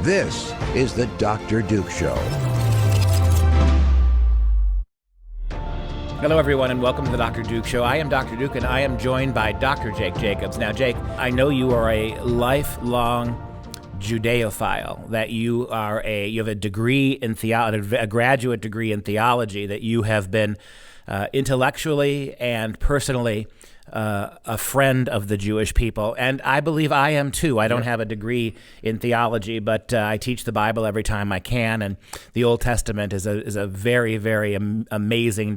This is the Dr. Duke Show. Hello, everyone, and welcome to the Dr. Duke Show. I am Dr. Duke, and I am joined by Dr. Jake Jacobs. Now, Jake, I know you are a lifelong Judeophile, that you have a degree in theology, a graduate degree in theology, that you have been intellectually and personally a friend of the Jewish people, and I believe I am too. I don't have a degree in theology, but I teach the Bible every time I can, and the Old Testament is a very, very amazing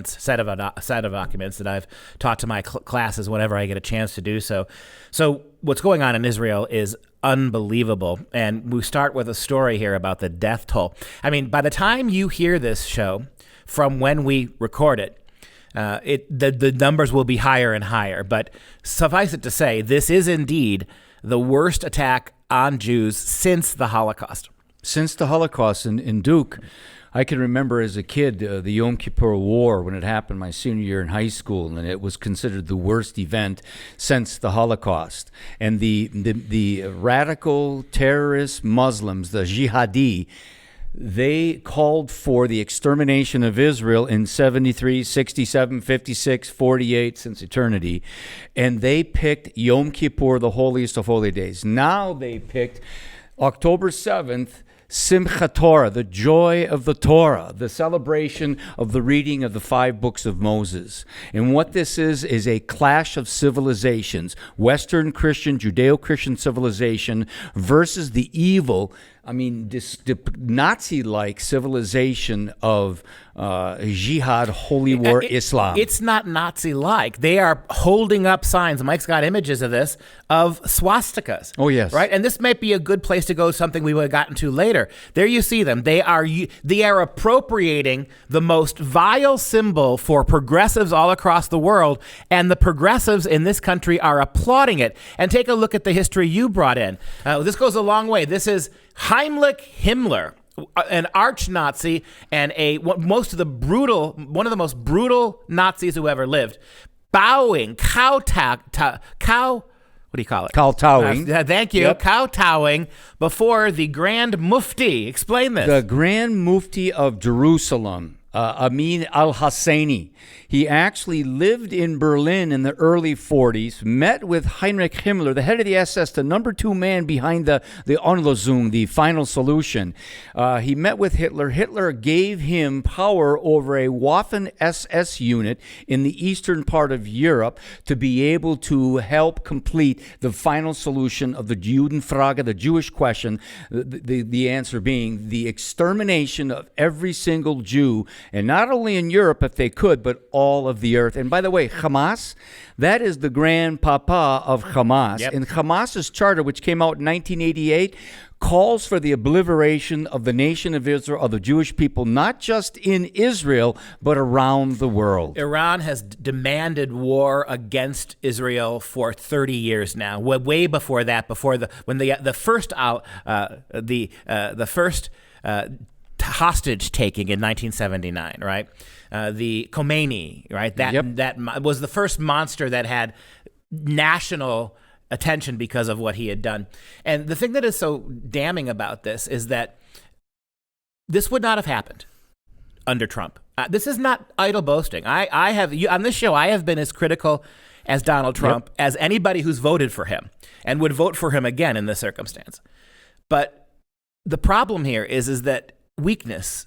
set of documents that I've taught to my classes whenever I get a chance to do so. So what's going on in Israel is unbelievable, and we start with a story here about the death toll. I mean, by the time you hear this show, from when we record it, the numbers will be higher and higher. But suffice it to say, this is indeed the worst attack on Jews since the Holocaust. Since the Holocaust, in Duke, I can remember as a kid the Yom Kippur War when it happened my senior year in high school, and it was considered the worst event since the Holocaust. And the radical terrorist Muslims, the jihadi, they called for the extermination of Israel in 73, 67, 56, 48, since eternity. And they picked Yom Kippur, the holiest of holy days. Now they picked October 7th, Simchat Torah, the joy of the Torah, the celebration of the reading of the 5 books of Moses. And what this is a clash of civilizations, Western Christian, Judeo-Christian civilization versus the evil, the Nazi-like civilization of jihad, holy war, Islam. It's not Nazi-like. They are holding up signs. Mike's got images of this, of swastikas. Oh, yes. Right? And this might be a good place to go, something we would have gotten to later. There you see them. They are appropriating the most vile symbol for progressives all across the world, and the progressives in this country are applauding it. And take a look at the history you brought in. This goes a long way. This is Heinrich Himmler, an arch-Nazi and one of the most brutal Nazis who ever lived, bowing, what do you call it? Kowtowing. Thank you. Yep. Kowtowing before the Grand Mufti. Explain this. The Grand Mufti of Jerusalem, Amin al-Husseini. He actually lived in Berlin in the early 40s, met with Heinrich Himmler, the head of the SS, the number 2 man behind the Onlösung, the final solution. He met with Hitler. Hitler gave him power over a Waffen SS unit in the eastern part of Europe to be able to help complete the final solution of the Judenfrage, the Jewish question, the answer being the extermination of every single Jew, and not only in Europe if they could, but all of the earth. And by the way, Hamas, that is the grandpapa of Hamas. Yep. And Hamas's charter, which came out in 1988, calls for the obliteration of the nation of Israel, of the Jewish people, not just in Israel, but around the world. Iran has demanded war against Israel for 30 years now. Way before that, when the first hostage taking in 1979, right? The Khomeini, right? That was the first monster that had national attention because of what he had done. And the thing that is so damning about this is that this would not have happened under Trump. This is not idle boasting. I have on this show, I have been as critical as Donald Trump as anybody who's voted for him and would vote for him again in this circumstance. But the problem here is that weakness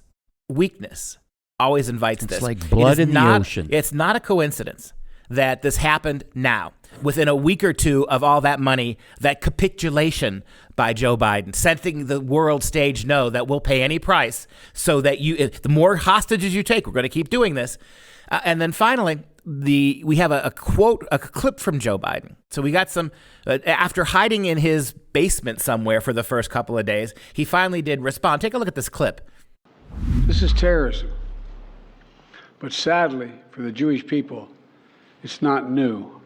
always invites this. It's like blood in the ocean. It's not a coincidence that this happened now, within a week or two of all that money, that capitulation by Joe Biden, sending the world stage know that we'll pay any price so that the more hostages you take, we're going to keep doing this. And then finally, we have a clip from Joe Biden. So we got some, after hiding in his basement somewhere for the first couple of days, he finally did respond. Take a look at this clip. This is terrorism. But sadly, for the Jewish people, it's not new.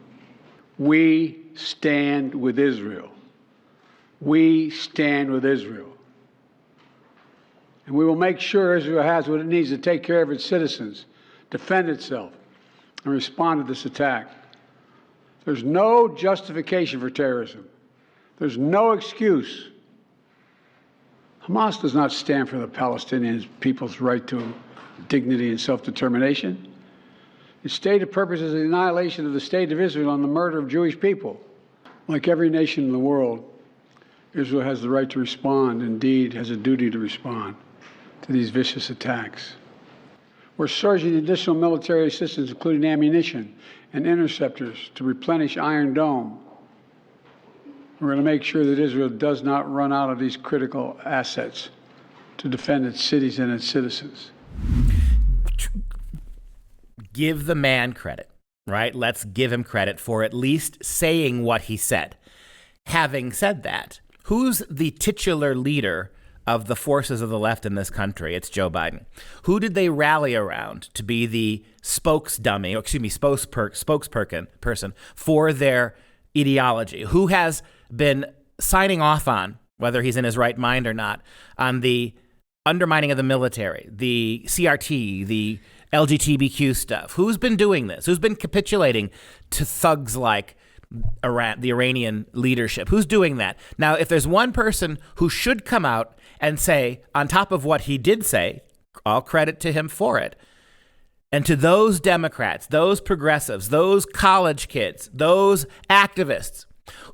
We stand with Israel. We stand with Israel. And we will make sure Israel has what it needs to take care of its citizens, defend itself, and respond to this attack. There's no justification for terrorism. There's no excuse Hamas does not stand for the Palestinian people's right to dignity and self-determination. Its stated purpose is the annihilation of the state of Israel and the murder of Jewish people. Like every nation in the world, Israel has the right to respond, indeed has a duty to respond to these vicious attacks. We're surging additional military assistance, including ammunition and interceptors, to replenish Iron Dome. We're going to make sure that Israel does not run out of these critical assets to defend its cities and its citizens. Give the man credit, right? Let's give him credit for at least saying what he said. Having said that, who's the titular leader of the forces of the left in this country? It's Joe Biden. Who did they rally around to be the spokesperson for their ideology? Who has been signing off on, whether he's in his right mind or not, on the undermining of the military, the CRT, the LGBTQ stuff? Who's been doing this? Who's been capitulating to thugs like the Iranian leadership? Who's doing that? Now, if there's one person who should come out and say, on top of what he did say, all credit to him for it, and to those Democrats, those progressives, those college kids, those activists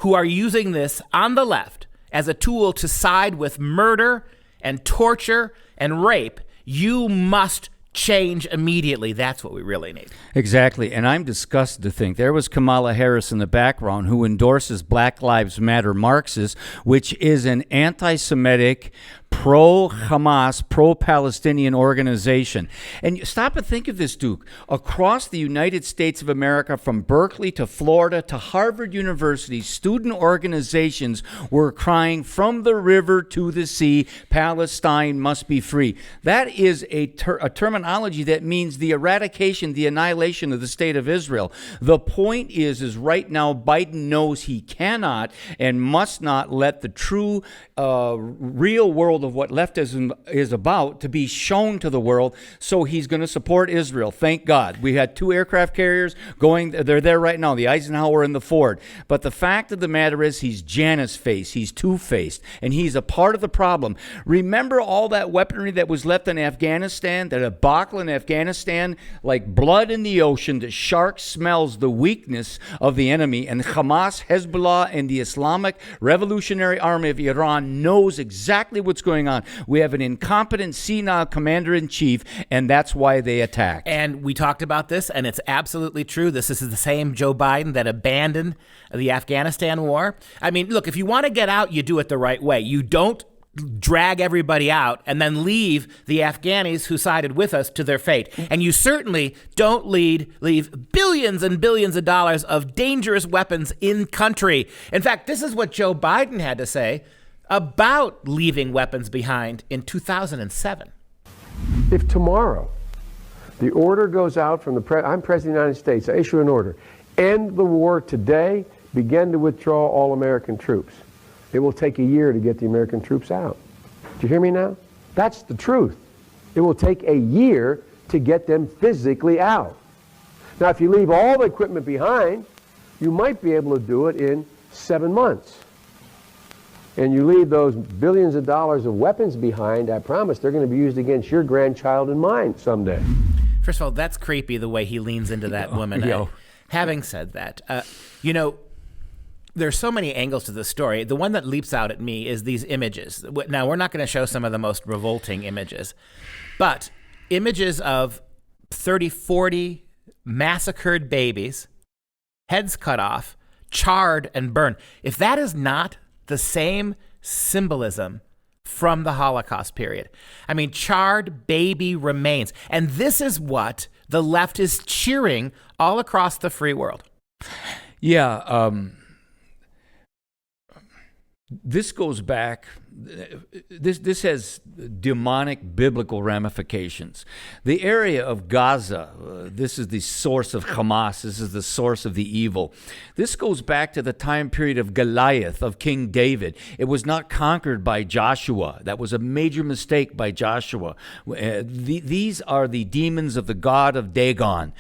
who are using this on the left as a tool to side with murder and torture and rape, you must change immediately. That's what we really need. Exactly. And I'm disgusted to think there was Kamala Harris in the background who endorses Black Lives Matter Marxists, which is an anti-Semitic, pro-Hamas, pro-Palestinian organization. And stop and think of this, Duke. Across the United States of America, from Berkeley to Florida to Harvard University, student organizations were crying from the river to the sea, Palestine must be free. That is a terminology that means the eradication, the annihilation of the state of Israel. The point is right now Biden knows he cannot and must not let the true, real world of what leftism is about to be shown to the world, so he's going to support Israel. Thank God. We had 2 aircraft carriers going. They're there right now, the Eisenhower and the Ford. But the fact of the matter is he's Janus-faced. He's two-faced, and he's a part of the problem. Remember all that weaponry that was left in Afghanistan, that debacle in Afghanistan, like blood in the ocean. The shark smells the weakness of the enemy, and Hamas, Hezbollah, and the Islamic Revolutionary Army of Iran knows exactly what's going on. We have an incompetent, senile commander-in-chief, and that's why they attack. And we talked about this, and it's absolutely true. This is the same Joe Biden that abandoned the Afghanistan war. I mean, look, if you want to get out, you do it the right way. You don't drag everybody out and then leave the Afghanis who sided with us to their fate. And you certainly don't leave billions and billions of dollars of dangerous weapons in country. In fact, this is what Joe Biden had to say about leaving weapons behind in 2007. If tomorrow the order goes out from I'm President of the United States, I issue an order, end the war today, begin to withdraw all American troops. It will take a year to get the American troops out. Do you hear me now? That's the truth. It will take a year to get them physically out. Now, if you leave all the equipment behind, you might be able to do it in 7 months. And you leave those billions of dollars of weapons behind, I promise they're going to be used against your grandchild and mine someday. First of all, that's creepy the way he leans into that woman. Having said that, there's so many angles to this story. The one that leaps out at me is these images. Now, we're not going to show some of the most revolting images, but images of 30, 40 massacred babies, heads cut off, charred and burned. If that is not the same symbolism from the Holocaust period. I mean, charred baby remains. And this is what the left is cheering all across the free world. Yeah, this goes back, this has demonic biblical ramifications. The area of Gaza, this is the source of Hamas, this is the source of the evil. This goes back to the time period of Goliath, of King David. It was not conquered by Joshua. That was a major mistake by Joshua. These are the demons of the god of Dagon.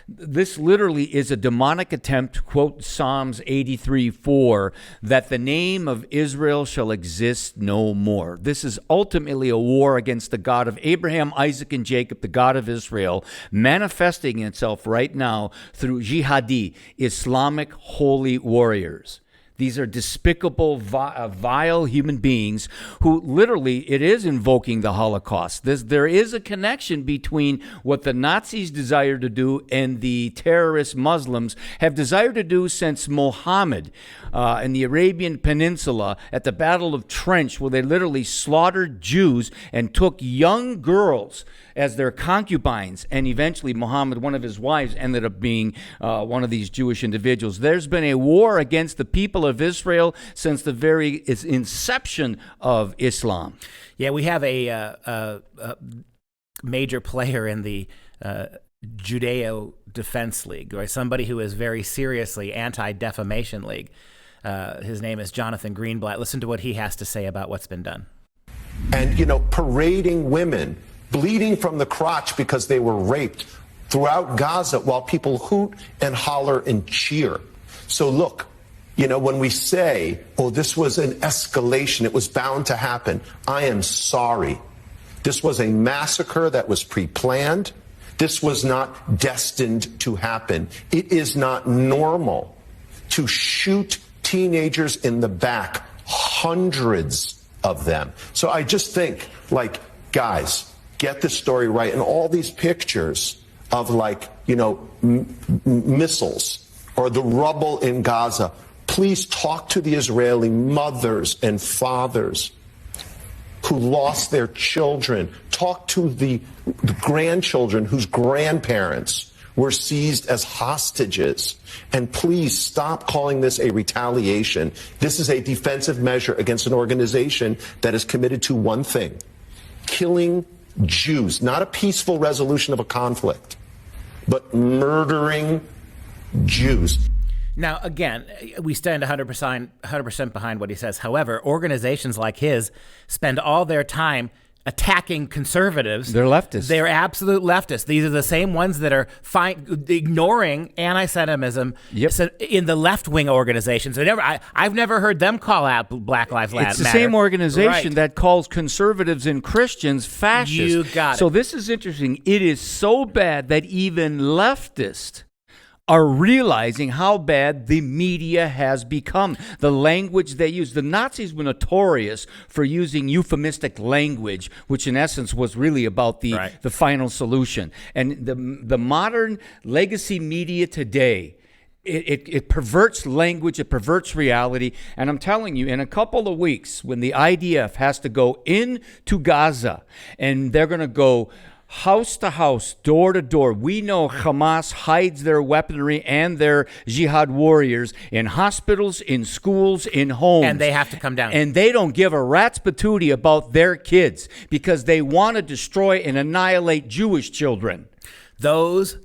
This literally is a demonic attempt, to quote Psalms 83:4, that the name of Israel shall exist exist no more. This is ultimately a war against the God of Abraham, Isaac, and Jacob, the God of Israel, manifesting itself right now through jihadi, Islamic holy warriors. These are despicable, vile human beings who literally, it is invoking the Holocaust. There is a connection between what the Nazis desired to do and the terrorist Muslims have desired to do since Muhammad in the Arabian Peninsula at the Battle of Trench, where they literally slaughtered Jews and took young girls as their concubines, and eventually Muhammad, one of his wives, ended up being one of these Jewish individuals. There's been a war against the people of Israel since the very inception of Islam. Yeah, we have a major player in the Judeo Defense League, right? Somebody who is very seriously Anti-Defamation League. His name is Jonathan Greenblatt. Listen to what he has to say about what's been done. And, parading women bleeding from the crotch because they were raped throughout Gaza while people hoot and holler and cheer. So look, when we say, oh, this was an escalation, it was bound to happen, I am sorry. This was a massacre that was pre-planned. This was not destined to happen. It is not normal to shoot teenagers in the back, hundreds of them. So I just think, guys, get the story right. And all these pictures of missiles or the rubble in Gaza, please talk to the Israeli mothers and fathers who lost their children. Talk to the grandchildren whose grandparents were seized as hostages. And please stop calling this a retaliation. This is a defensive measure against an organization that is committed to one thing: killing Jews, not a peaceful resolution of a conflict, but murdering Jews. Now, again, we stand 100% behind what he says. However, organizations like his spend all their time attacking conservatives. They're leftists. They're absolute leftists. These are the same ones that are ignoring anti-Semitism in the left-wing organizations. I've never heard them call out Black Lives Matter. It's the same organization that calls conservatives and Christians fascists. You got it. So this is interesting. It is so bad that even leftists are realizing how bad the media has become. The language they use. The Nazis were notorious for using euphemistic language, which in essence was really about the final solution. And the modern legacy media today, it perverts language, it perverts reality. And I'm telling you, in a couple of weeks, when the IDF has to go into Gaza and they're going to go house to house, door to door. We know Hamas hides their weaponry and their jihad warriors in hospitals, in schools, in homes. And they have to come down. And they don't give a rat's patootie about their kids because they want to destroy and annihilate Jewish children. This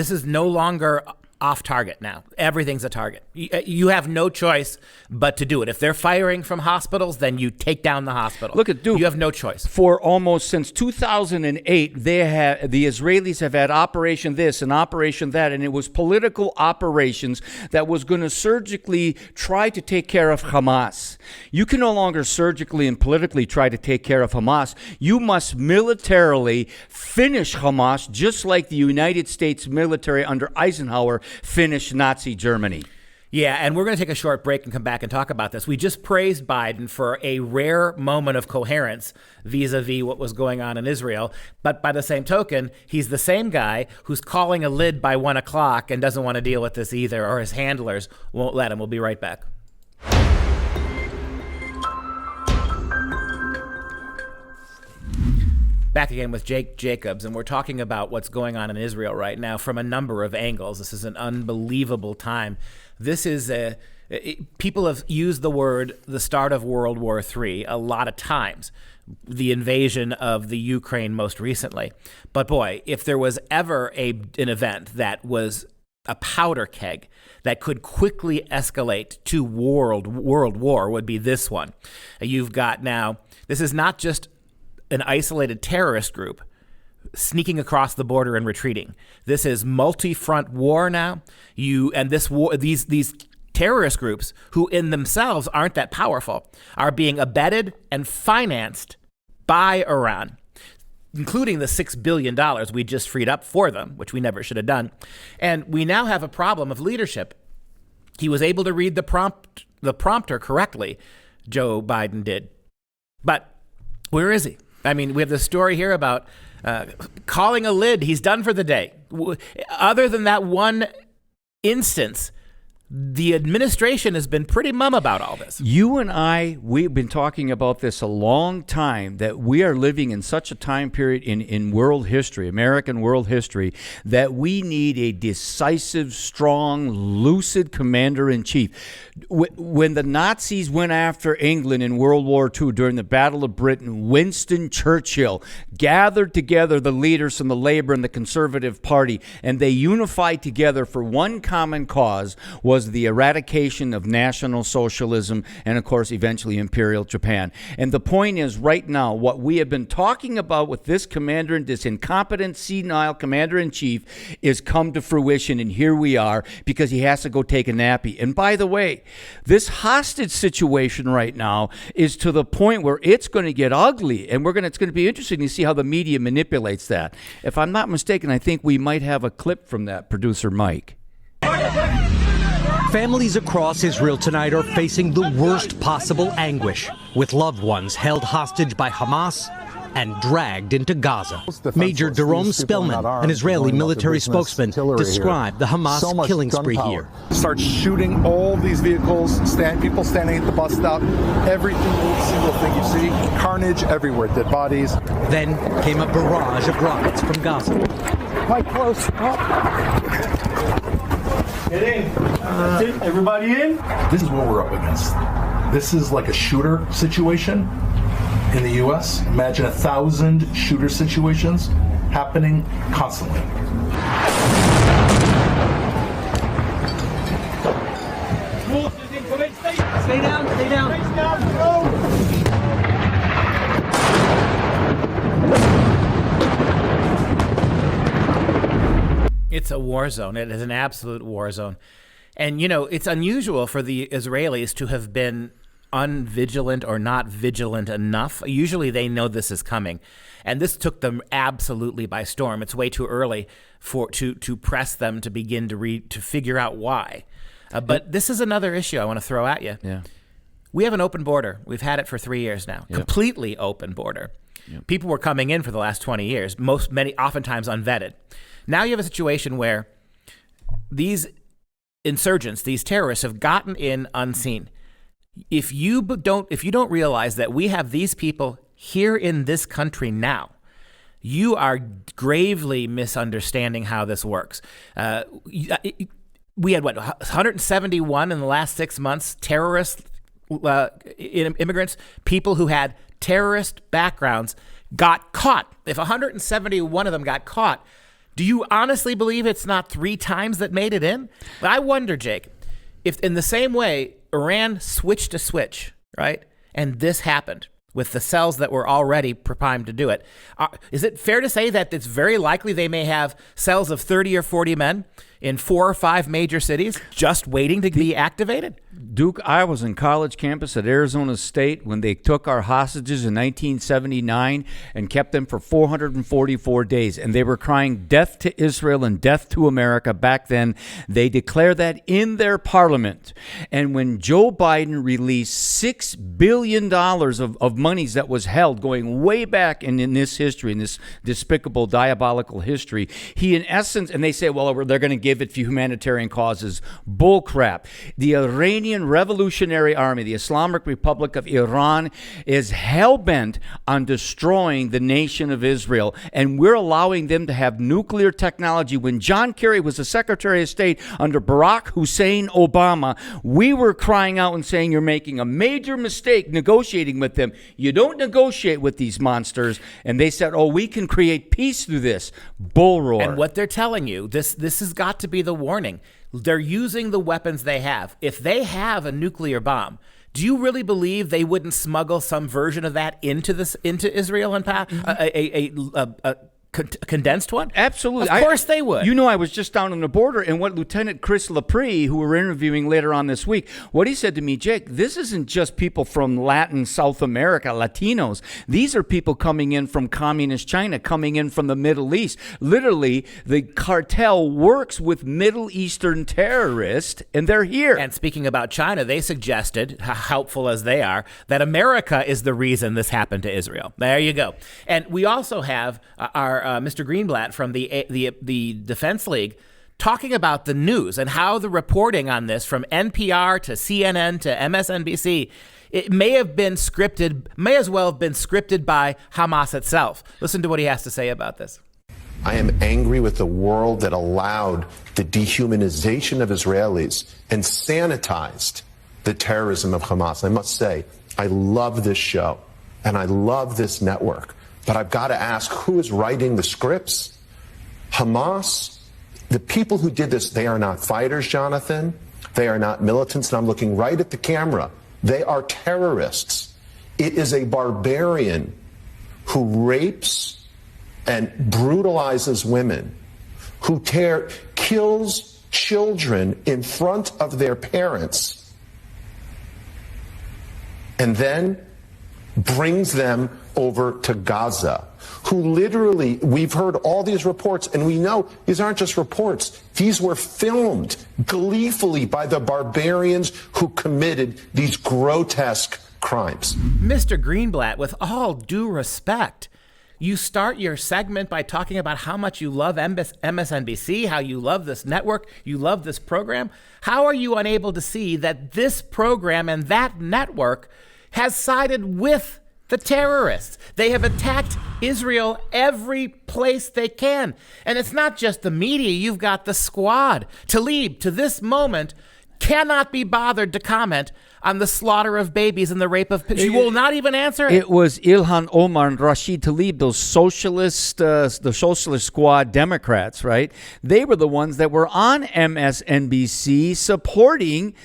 is no longer off target now. Everything's a target. You have no choice but to do it. If they're firing from hospitals, then you take down the hospital. Look at Duke. You have no choice. For almost since 2008, the Israelis have had Operation this and Operation that, and it was political operations that was going to surgically try to take care of Hamas. You can no longer surgically and politically try to take care of Hamas. You must militarily finish Hamas, just like the United States military under Eisenhower finished Nazi Germany. Yeah, and we're going to take a short break and come back and talk about this. We just praised Biden for a rare moment of coherence vis-a-vis what was going on in Israel. But by the same token, he's the same guy who's calling a lid by 1 o'clock and doesn't want to deal with this either, or his handlers won't let him. We'll be right back. Back again with Jake Jacobs, and we're talking about what's going on in Israel right now from a number of angles. This is an unbelievable time. This is people have used the word the start of World War III a lot of times, the invasion of the Ukraine most recently. But boy, if there was ever an event that was a powder keg that could quickly escalate to world war, would be this one. You've got now, this is not just an isolated terrorist group sneaking across the border and retreating. This is multi-front war now. These terrorist groups, who in themselves aren't that powerful, are being abetted and financed by Iran, including the $6 billion we just freed up for them, which we never should have done. And we now have a problem of leadership. He was able to read the prompter correctly, Joe Biden did. But where is he? I mean, we have the story here about calling a lid. He's done for the day. Other than that one instance, the administration has been pretty mum about all this. You and I, we've been talking about this a long time, that we are living in such a time period in world history, American world history, that we need a decisive, strong, lucid commander-in-chief. When the Nazis went after England in World War II during the Battle of Britain, Winston Churchill gathered together the leaders from the Labour and the Conservative Party, and they unified together for one common cause, was the eradication of National Socialism and, of course, eventually Imperial Japan. And the point is, right now, what we have been talking about with this commander, this incompetent, senile commander-in-chief, is come to fruition, and here we are, because he has to go take a nappy. And by the way, this hostage situation right now is to the point where it's going to get ugly, and it's going to be interesting to see how the media manipulates that. If I'm not mistaken, I think we might have a clip from that, producer Mike. Families across Israel tonight are facing the worst possible anguish, with loved ones held hostage by Hamas and dragged into Gaza. Major Jerome Spellman, an Israeli military spokesman, described the Hamas killing spree here. Start shooting all these vehicles, people standing at the bus stop, every single thing you see, carnage everywhere, dead bodies. Then came a barrage of rockets from Gaza. Quite close. Get in. That's it. Everybody in. This is what we're up against. This is like a shooter situation in the U.S. Imagine 1,000 shooter situations happening constantly. Stay down, stay down. It's a war zone. It is an absolute war zone. And, it's unusual for the Israelis to have been unvigilant or not vigilant enough. Usually they know this is coming. And this took them absolutely by storm. It's way too early to press them to begin to figure out why. But this is another issue I want to throw at you. Yeah. We have an open border. We've had it for 3 years now. Yep. Completely open border. Yep. People were coming in for the last 20 years, oftentimes unvetted. Now you have a situation where these insurgents, these terrorists, have gotten in unseen. If you don't realize that we have these people here in this country now, you are gravely misunderstanding how this works. We had 171 in the last 6 months, terrorist immigrants, people who had terrorist backgrounds got caught. If 171 of them got caught, do you honestly believe it's not 3 times that made it in? But I wonder, Jake, if in the same way Iran switched a switch, right, and this happened with the cells that were already primed to do it, is it fair to say that it's very likely they may have cells of 30 or 40 men in 4 or 5 major cities just waiting to be activated? Duke, I was in college campus at Arizona State when they took our hostages in 1979 and kept them for 444 days. And they were crying death to Israel and death to America back then. They declared that in their parliament. And when Joe Biden released $6 billion of monies that was held going way back in this history, in this despicable, diabolical history, he in essence, and they say, well, they're going to give it for humanitarian causes. Bull crap. The Iranian Revolutionary Army, the Islamic Republic of Iran, is hell-bent on destroying the nation of Israel, and we're allowing them to have nuclear technology. When John Kerry was the Secretary of State under Barack Hussein Obama, we were crying out and saying, you're making a major mistake negotiating with them. You don't negotiate with these monsters. And they said, oh, we can create peace through this. Bull roar. And what they're telling you, this has got to be the warning. They're using the weapons they have. If they have a nuclear bomb, do you really believe they wouldn't smuggle some version of that into Israel and condensed one? Absolutely. Of course they would. You know, I was just down on the border, and what Lieutenant Chris Laprie, who we're interviewing later on this week, what he said to me, Jake, this isn't just people from Latin South America, Latinos. These are people coming in from communist China, coming in from the Middle East. Literally, the cartel works with Middle Eastern terrorists, and they're here. And speaking about China, they suggested, how helpful as they are, that America is the reason this happened to Israel. There you go. And we also have our Mr. Greenblatt from the Defense League talking about the news and how the reporting on this from NPR to CNN to MSNBC, it may have been scripted, may as well have been scripted by Hamas itself. Listen to what he has to say about this. I am angry with the world that allowed the dehumanization of Israelis and sanitized the terrorism of Hamas. I must say, I love this show and I love this network. But I've got to ask, who is writing the scripts? Hamas? The people who did this, they are not fighters, Jonathan. They are not militants. And I'm looking right at the camera. They are terrorists. It is a barbarian who rapes and brutalizes women, who kills children in front of their parents, and then brings them over to Gaza, who literally, we've heard all these reports, and we know these aren't just reports. These were filmed gleefully by the barbarians who committed these grotesque crimes. Mr. Greenblatt, with all due respect, you start your segment by talking about how much you love MSNBC, how you love this network, you love this program. How are you unable to see that this program and that network has sided with the terrorists? They have attacked Israel every place they can. And it's not just the media. You've got the Squad. Tlaib, to this moment, cannot be bothered to comment on the slaughter of babies and the rape of... She will not even answer it. It was Ilhan Omar and Rashid Tlaib, those socialist, the Socialist Squad Democrats, right? They were the ones that were on MSNBC supporting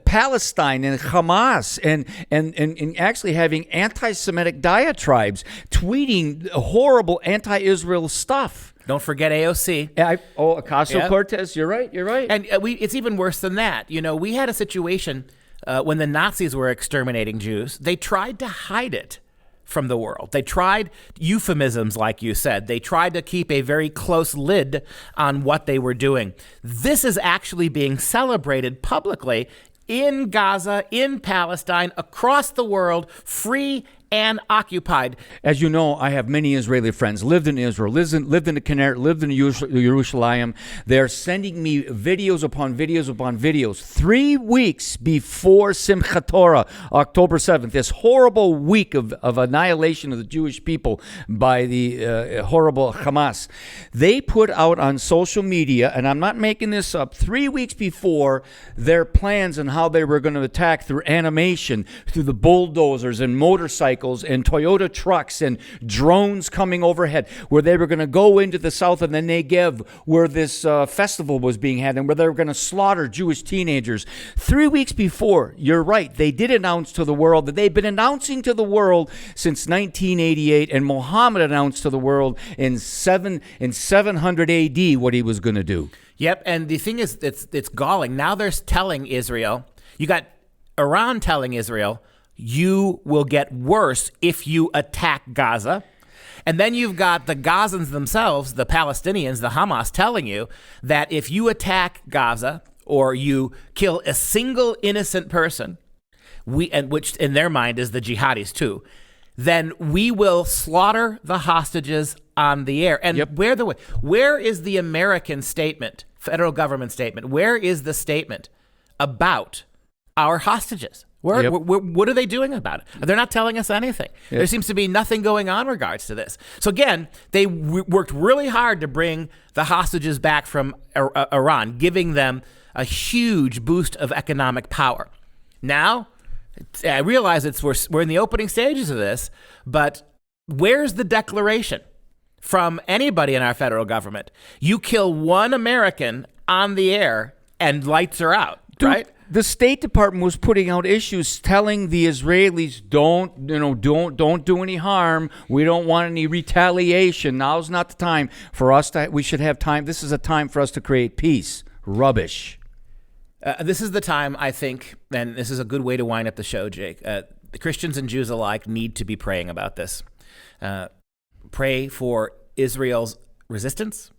Palestine and Hamas and actually having anti-Semitic diatribes, tweeting horrible anti-Israel stuff. Don't forget AOC. Ocasio-Cortez. You're right. And it's even worse than that. You know, we had a situation when the Nazis were exterminating Jews. They tried to hide it from the world. They tried euphemisms, like you said. They tried to keep a very close lid on what they were doing. This is actually being celebrated publicly in Gaza, in Palestine, across the world, free and occupied. As you know, I have many Israeli friends, lived in Israel, lived in the Kinneret, lived in Jerusalem. They're sending me videos upon videos upon videos. 3 weeks before Simchat Torah, October 7th, this horrible week of annihilation of the Jewish people by the horrible Hamas, they put out on social media, and I'm not making this up, 3 weeks before, their plans on how they were going to attack through animation, through the bulldozers and motorcycles and Toyota trucks and drones coming overhead, where they were going to go into the south of the Negev, where this festival was being had, and where they were going to slaughter Jewish teenagers. 3 weeks before, you're right, they did announce to the world that they've been announcing to the world since 1988, and Muhammad announced to the world in 700 AD what he was going to do. Yep, and the thing is, it's galling. Now they're telling Israel, you got Iran telling Israel, you will get worse if you attack Gaza. And then you've got the Gazans themselves, the Palestinians, the Hamas, telling you that if you attack Gaza or you kill a single innocent person, which in their mind is the jihadis too, then we will slaughter the hostages on the air. And where is the American statement, federal government statement? Where is the statement about our hostages? What are they doing about it? They're not telling us anything. There seems to be nothing going on in regards to this. So again, they worked really hard to bring the hostages back from Iran, giving them a huge boost of economic power. Now, I realize we're in the opening stages of this, but where's the declaration from anybody in our federal government? You kill one American on the air and lights are out, right? The State Department was putting out issues telling the Israelis, don't do any harm. We don't want any retaliation. Now's not the time for us we should have time. This is a time for us to create peace. Rubbish. This is the time, I think, and this is a good way to wind up the show, Jake. The Christians and Jews alike need to be praying about this. Pray for Israel's resistance.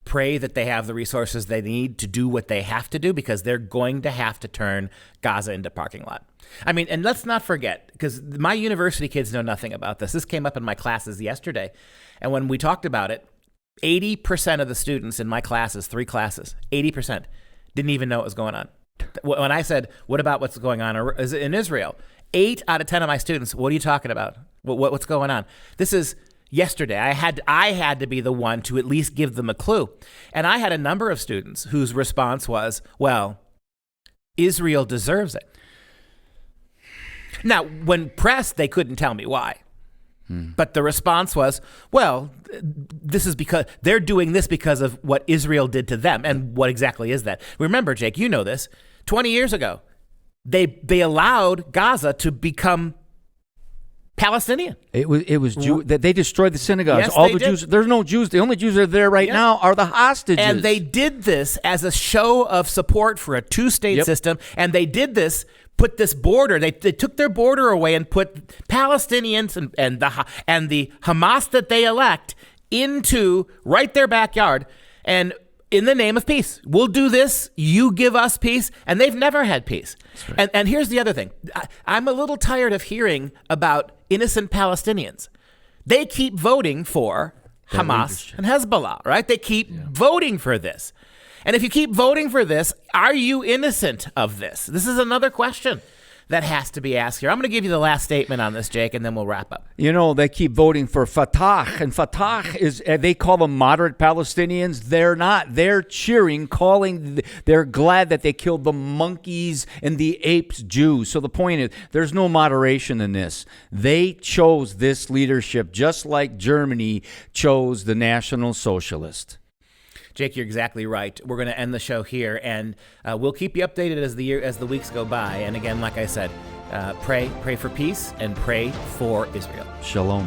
Pray that they have the resources they need to do what they have to do, because they're going to have to turn Gaza into parking lot. I mean, and let's not forget, because my university kids know nothing about this. This came up in my classes yesterday. And when we talked about it, 80% of the students in my classes, 3 classes, 80% didn't even know what was going on. When I said, what about what's going on in Israel? 8 out of 10 of my students, what are you talking about? What's going on? This is yesterday. I had to be the one to at least give them a clue. And I had a number of students whose response was, well, Israel deserves it. Now, when pressed, they couldn't tell me why. But the response was, well, this is because they're doing this because of what Israel did to them. And what exactly is that? Remember, Jake, you know this. 20 years ago, they allowed Gaza to become Palestinian. It was Jew that they destroyed the synagogues. Yes, All they the did. Jews. There's no Jews. The only Jews that are there right now are the hostages. And they did this as a show of support for a 2-state system. And they did this, put this border. They took their border away and put Palestinians and the Hamas that they elect into right their backyard. And in the name of peace, we'll do this. You give us peace. And they've never had peace. Right. And here's the other thing. I'm a little tired of hearing about innocent Palestinians. They keep voting for Hamas and Hezbollah, right? They keep voting for this. And if you keep voting for this, are you innocent of this? This is another question that has to be asked here. I'm going to give you the last statement on this, Jake, and then we'll wrap up. You know, they keep voting for Fatah, and Fatah is, they call them moderate Palestinians. They're not. They're cheering, they're glad that they killed the monkeys and the apes Jews. So the point is, there's no moderation in this. They chose this leadership just like Germany chose the National Socialist. Jake, you're exactly right. We're going to end the show here, and we'll keep you updated as the weeks go by. And again, like I said, pray for peace and pray for Israel. Shalom.